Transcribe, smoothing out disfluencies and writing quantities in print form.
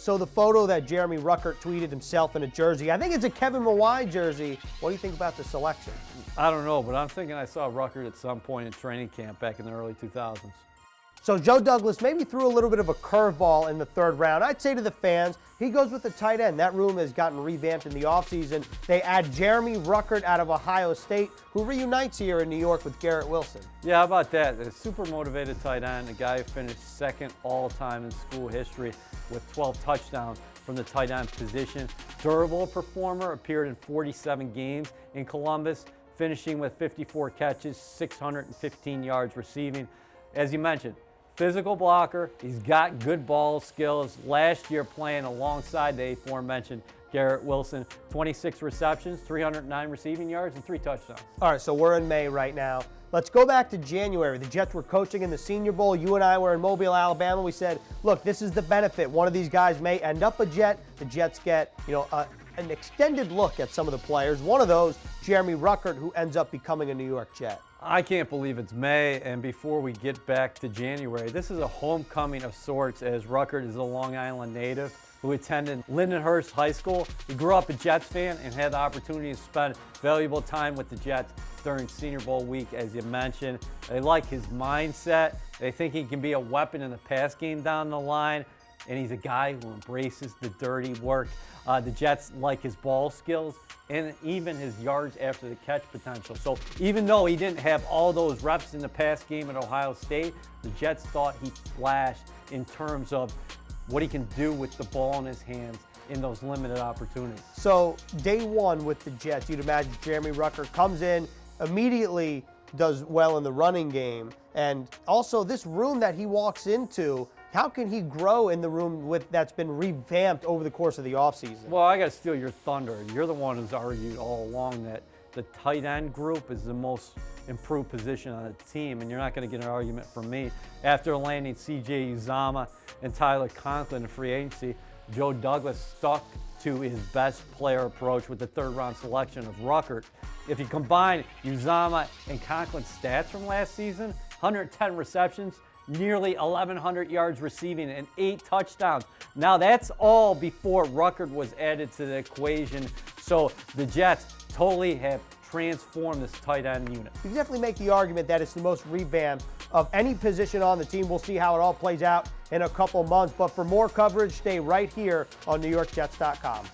So the photo that Jeremy Ruckert tweeted himself in a jersey, I think it's a Kevin Mawai jersey. What do you think about the selection? I don't know, but I'm thinking I saw Ruckert at some point in training camp back in the early 2000s. So Joe Douglas maybe threw a little bit of a curveball in the third round. I'd say to the fans, he goes with the tight end. That room has gotten revamped in the offseason. They add Jeremy Ruckert out of Ohio State, who reunites here in New York with Garrett Wilson. Yeah, how about that? A super motivated tight end, a guy who finished second all-time in school history with 12 touchdowns from the tight end position. Durable performer, appeared in 47 games in Columbus, finishing with 54 catches, 615 yards receiving. As you mentioned, physical blocker. He's got good ball skills. Last year playing alongside the aforementioned Garrett Wilson, 26 receptions, 309 receiving yards, and 3 touchdowns. All right, so we're in May right now. Let's go back to January. The Jets were coaching in the Senior Bowl. You and I were in Mobile, Alabama. We said, look, this is the benefit. One of these guys may end up a Jet. The Jets get, an extended look at some of the players. One of those, Jeremy Ruckert, who ends up becoming a New York Jet. I can't believe it's May, and before we get back to January, this is a homecoming of sorts, as Ruckert is a Long Island native who attended Lindenhurst High School. He grew up a Jets fan and had the opportunity to spend valuable time with the Jets during Senior Bowl week, as you mentioned. They like his mindset. They think he can be a weapon in the pass game down the line, and he's a guy who embraces the dirty work. The Jets like his ball skills and even his yards after the catch potential. So even though he didn't have all those reps in the pass game at Ohio State, the Jets thought he flashed in terms of what he can do with the ball in his hands in those limited opportunities. So day one with the Jets, you'd imagine Jeremy Ruckert comes in, immediately does well in the running game. And also this room that he walks into, how can he grow in the room that's been revamped over the course of the offseason? Well, I got to steal your thunder. You're the one who's argued all along that the tight end group is the most improved position on the team, and you're not going to get an argument from me. After landing C.J. Uzomah and Tyler Conklin in free agency, Joe Douglas stuck to his best player approach with the third-round selection of Ruckert. If you combine Uzomah and Conklin's stats from last season, 110 receptions, nearly 1,100 yards receiving, and 8 touchdowns. Now that's all before Ruckert was added to the equation. So the Jets totally have transformed this tight end unit. You can definitely make the argument that it's the most revamped of any position on the team. We'll see how it all plays out in a couple months. But for more coverage, stay right here on NewYorkJets.com.